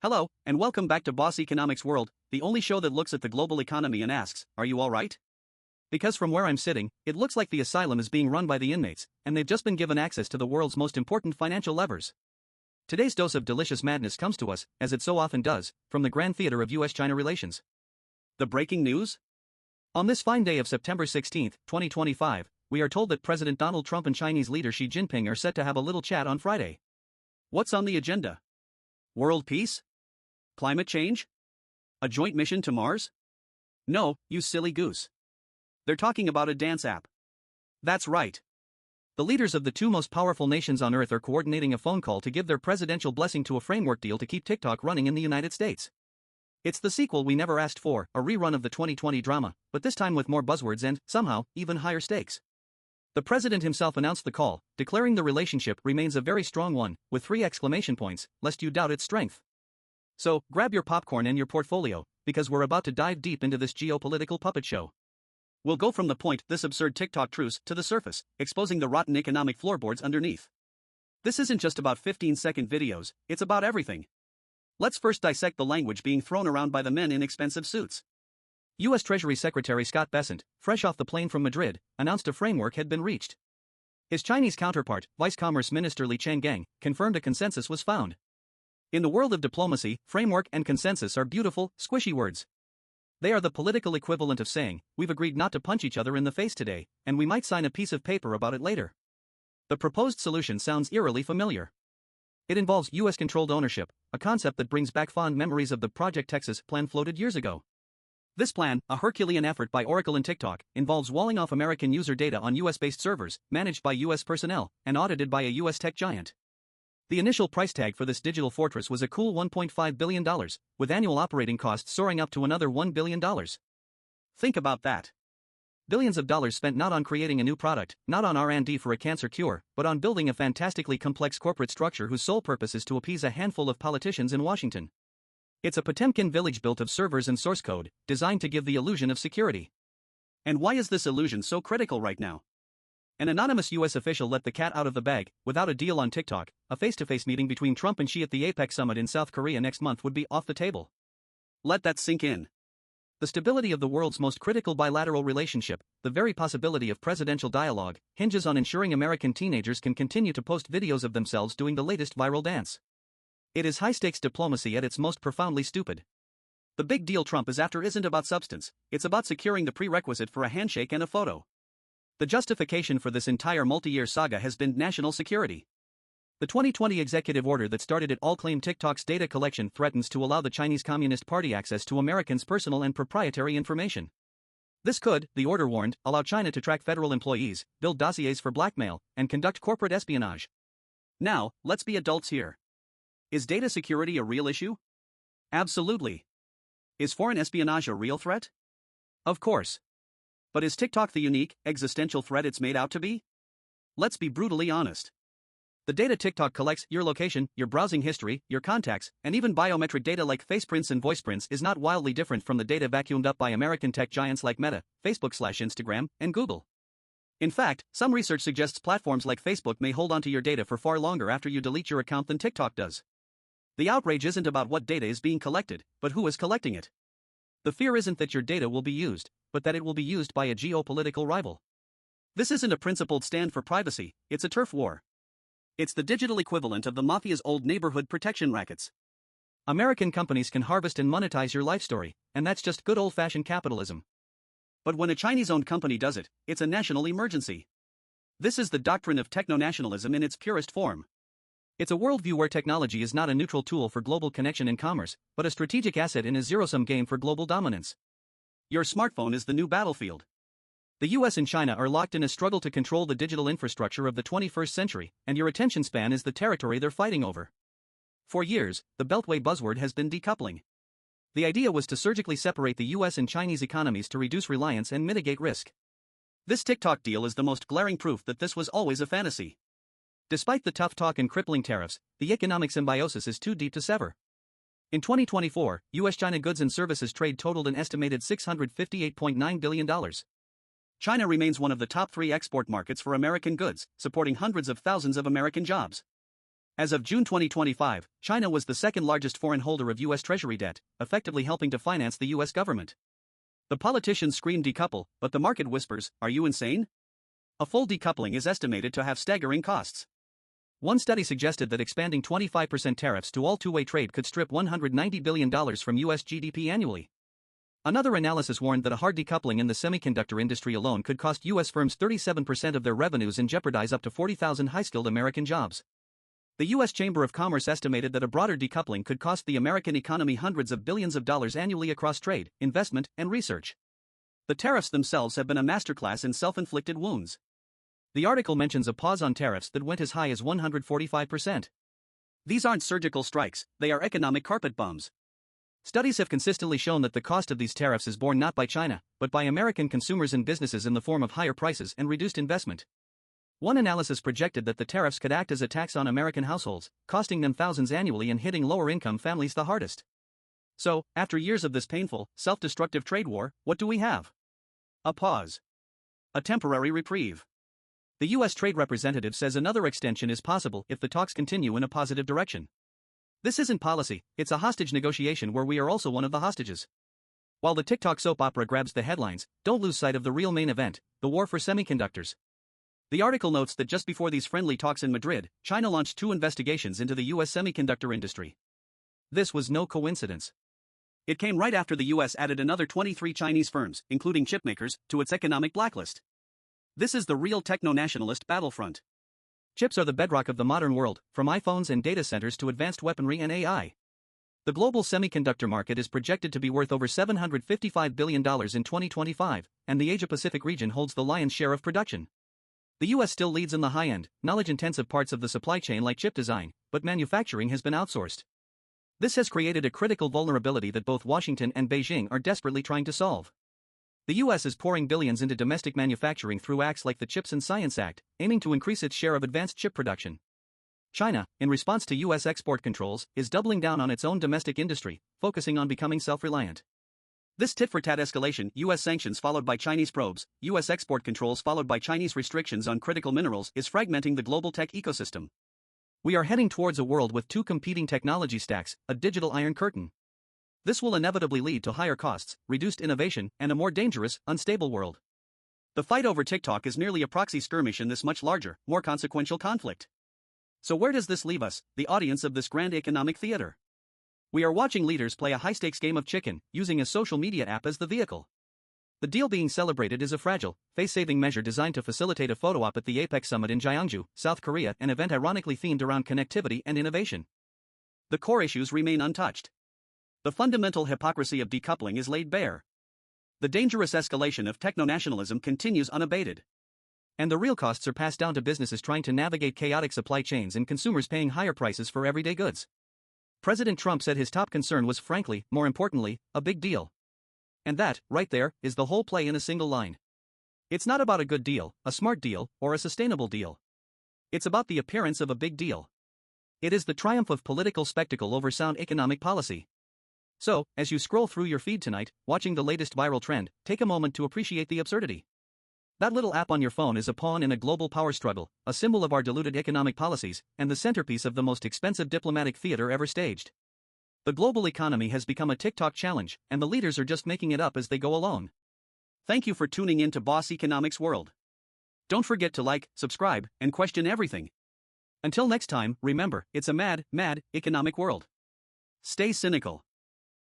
Hello, and welcome back to Boss Economics World, the only show that looks at the global economy and asks, are you alright? Because from where I'm sitting, it looks like the asylum is being run by the inmates, and they've just been given access to the world's most important financial levers. Today's dose of delicious madness comes to us, as it so often does, from the grand theater of US-China relations. The breaking news? On this fine day of September 16, 2025, we are told that President Donald Trump and Chinese leader Xi Jinping are set to have a little chat on Friday. What's on the agenda? World peace? Climate change? A joint mission to Mars? No, you silly goose. They're talking about a dance app. That's right. The leaders of the two most powerful nations on Earth are coordinating a phone call to give their presidential blessing to a framework deal to keep TikTok running in the United States. It's the sequel we never asked for, a rerun of the 2020 drama, but this time with more buzzwords and, somehow, even higher stakes. The president himself announced the call, declaring the relationship remains a very strong one, with 3 exclamation points, lest you doubt its strength. So, grab your popcorn and your portfolio, because we're about to dive deep into this geopolitical puppet show. We'll go from the point, this absurd TikTok truce, to the surface, exposing the rotten economic floorboards underneath. This isn't just about 15-second videos, it's about everything. Let's first dissect the language being thrown around by the men in expensive suits. U.S. Treasury Secretary Scott Bessent, fresh off the plane from Madrid, announced a framework had been reached. His Chinese counterpart, Vice Commerce Minister Li Changgang, confirmed a consensus was found. In the world of diplomacy, framework and consensus are beautiful, squishy words. They are the political equivalent of saying, we've agreed not to punch each other in the face today, and we might sign a piece of paper about it later. The proposed solution sounds eerily familiar. It involves U.S.-controlled ownership, a concept that brings back fond memories of the Project Texas plan floated years ago. This plan, a Herculean effort by Oracle and TikTok, involves walling off American user data on U.S.-based servers, managed by U.S. personnel, and audited by a U.S. tech giant. The initial price tag for this digital fortress was a cool $1.5 billion, with annual operating costs soaring up to another $1 billion. Think about that. Billions of dollars spent not on creating a new product, not on R&D for a cancer cure, but on building a fantastically complex corporate structure whose sole purpose is to appease a handful of politicians in Washington. It's a Potemkin village built of servers and source code, designed to give the illusion of security. And why is this illusion so critical right now? An anonymous U.S. official let the cat out of the bag. Without a deal on TikTok, a face-to-face meeting between Trump and Xi at the APEC summit in South Korea next month would be off the table. Let that sink in. The stability of the world's most critical bilateral relationship, the very possibility of presidential dialogue, hinges on ensuring American teenagers can continue to post videos of themselves doing the latest viral dance. It is high-stakes diplomacy at its most profoundly stupid. The big deal Trump is after isn't about substance, it's about securing the prerequisite for a handshake and a photo. The justification for this entire multi-year saga has been national security. The 2020 executive order that started it all claimed TikTok's data collection threatens to allow the Chinese Communist Party access to Americans' personal and proprietary information. This could, the order warned, allow China to track federal employees, build dossiers for blackmail, and conduct corporate espionage. Now, let's be adults here. Is data security a real issue? Absolutely. Is foreign espionage a real threat? Of course. But is TikTok the unique, existential threat it's made out to be? Let's be brutally honest. The data TikTok collects, your location, your browsing history, your contacts, and even biometric data like face prints and voice prints is not wildly different from the data vacuumed up by American tech giants like Meta, Facebook/Instagram, and Google. In fact, some research suggests platforms like Facebook may hold onto your data for far longer after you delete your account than TikTok does. The outrage isn't about what data is being collected, but who is collecting it. The fear isn't that your data will be used, but that it will be used by a geopolitical rival. This isn't a principled stand for privacy, it's a turf war. It's the digital equivalent of the mafia's old neighborhood protection rackets. American companies can harvest and monetize your life story, and that's just good old-fashioned capitalism. But when a Chinese-owned company does it, it's a national emergency. This is the doctrine of techno-nationalism in its purest form. It's a worldview where technology is not a neutral tool for global connection and commerce, but a strategic asset in a zero-sum game for global dominance. Your smartphone is the new battlefield. The US and China are locked in a struggle to control the digital infrastructure of the 21st century, and your attention span is the territory they're fighting over. For years, the Beltway buzzword has been decoupling. The idea was to surgically separate the US and Chinese economies to reduce reliance and mitigate risk. This TikTok deal is the most glaring proof that this was always a fantasy. Despite the tough talk and crippling tariffs, the economic symbiosis is too deep to sever. In 2024, US-China goods and services trade totaled an estimated $658.9 billion. China remains one of the top 3 export markets for American goods, supporting hundreds of thousands of American jobs. As of June 2025, China was the second largest foreign holder of U.S. Treasury debt, effectively helping to finance the U.S. government. The politicians scream decouple, but the market whispers, are you insane? A full decoupling is estimated to have staggering costs. One study suggested that expanding 25% tariffs to all two-way trade could strip $190 billion from U.S. GDP annually. Another analysis warned that a hard decoupling in the semiconductor industry alone could cost U.S. firms 37% of their revenues and jeopardize up to 40,000 high-skilled American jobs. The U.S. Chamber of Commerce estimated that a broader decoupling could cost the American economy hundreds of billions of dollars annually across trade, investment, and research. The tariffs themselves have been a masterclass in self-inflicted wounds. The article mentions a pause on tariffs that went as high as 145%. These aren't surgical strikes, they are economic carpet bombs. Studies have consistently shown that the cost of these tariffs is borne not by China, but by American consumers and businesses in the form of higher prices and reduced investment. One analysis projected that the tariffs could act as a tax on American households, costing them thousands annually and hitting lower-income families the hardest. So, after years of this painful, self-destructive trade war, what do we have? A pause. A temporary reprieve. The U.S. Trade Representative says another extension is possible if the talks continue in a positive direction. This isn't policy, it's a hostage negotiation where we are also one of the hostages. While the TikTok soap opera grabs the headlines, don't lose sight of the real main event, the war for semiconductors. The article notes that just before these friendly talks in Madrid, China launched 2 investigations into the U.S. semiconductor industry. This was no coincidence. It came right after the U.S. added another 23 Chinese firms, including chipmakers, to its economic blacklist. This is the real techno-nationalist battlefront. Chips are the bedrock of the modern world, from iPhones and data centers to advanced weaponry and AI. The global semiconductor market is projected to be worth over $755 billion in 2025, and the Asia-Pacific region holds the lion's share of production. The U.S. still leads in the high-end, knowledge-intensive parts of the supply chain like chip design, but manufacturing has been outsourced. This has created a critical vulnerability that both Washington and Beijing are desperately trying to solve. The U.S. is pouring billions into domestic manufacturing through acts like the CHIPS and Science Act, aiming to increase its share of advanced chip production. China, in response to U.S. export controls, is doubling down on its own domestic industry, focusing on becoming self-reliant. This tit-for-tat escalation, U.S. sanctions followed by Chinese probes, U.S. export controls followed by Chinese restrictions on critical minerals, is fragmenting the global tech ecosystem. We are heading towards a world with 2 competing technology stacks, a digital iron curtain. This will inevitably lead to higher costs, reduced innovation, and a more dangerous, unstable world. The fight over TikTok is merely a proxy skirmish in this much larger, more consequential conflict. So where does this leave us, the audience of this grand economic theater? We are watching leaders play a high-stakes game of chicken, using a social media app as the vehicle. The deal being celebrated is a fragile, face-saving measure designed to facilitate a photo op at the APEC summit in Gyeongju, South Korea, an event ironically themed around connectivity and innovation. The core issues remain untouched. The fundamental hypocrisy of decoupling is laid bare. The dangerous escalation of techno-nationalism continues unabated. And the real costs are passed down to businesses trying to navigate chaotic supply chains and consumers paying higher prices for everyday goods. President Trump said his top concern was, frankly, more importantly, a big deal. And that, right there, is the whole play in a single line. It's not about a good deal, a smart deal, or a sustainable deal. It's about the appearance of a big deal. It is the triumph of political spectacle over sound economic policy. So, as you scroll through your feed tonight, watching the latest viral trend, take a moment to appreciate the absurdity. That little app on your phone is a pawn in a global power struggle, a symbol of our diluted economic policies, and the centerpiece of the most expensive diplomatic theater ever staged. The global economy has become a TikTok challenge, and the leaders are just making it up as they go along. Thank you for tuning in to Boss Economics World. Don't forget to like, subscribe, and question everything. Until next time, remember, it's a mad, mad, economic world. Stay cynical.